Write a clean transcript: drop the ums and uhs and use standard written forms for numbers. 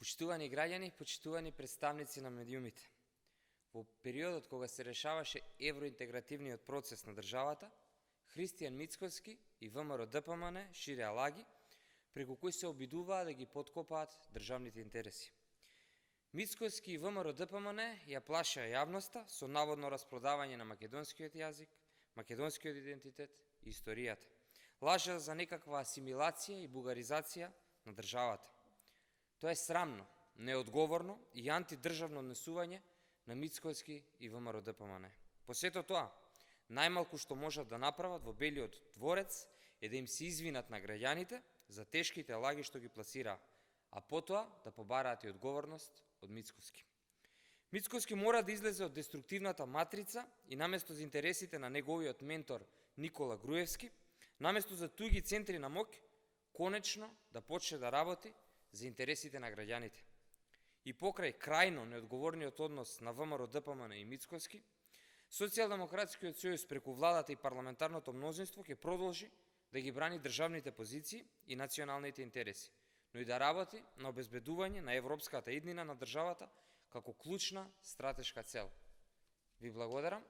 Почитувани граѓани, почитувани представници на медиумите. Во периодот кога се решаваше евроинтегративниот процес на државата, Христијан Мицкоски и ВМРО ДПМН ширеа лаги, преку кои се обидуваа да ги поткопаат државните интереси. Мицкоски и ВМРО ДПМН ја плашеа јавноста со наводно распродавање на македонскиот јазик, македонскиот идентитет и историјата. Лажеа за некаква асимилација и бугаризација на државата. Тоа е срамно, неодговорно и антидржавно однесување на Мицкоски и ВМРО ДПМН. По сето тоа, најмалку што можат да направат во Белиот дворец е да им се извинат на граѓаните за тешките лаги што ги пласираа, а потоа да побараат и одговорност од Мицкоски. Мицкоски мора да излезе од деструктивната матрица и наместо за интересите на неговиот ментор Никола Груевски, наместо за туги центри на моќ, конечно да почне да работи за интересите на граѓаните. И покрај крајно неодговорниот однос на ВМРО ДПМН и Мицкоски, Социјалдемократскиот сојуз преку владата и парламентарното мнозинство ќе продолжи да ги брани државните позиции и националните интереси, но и да работи на обезбедување на европската иднина на државата како клучна стратешка цел. Ви благодарам.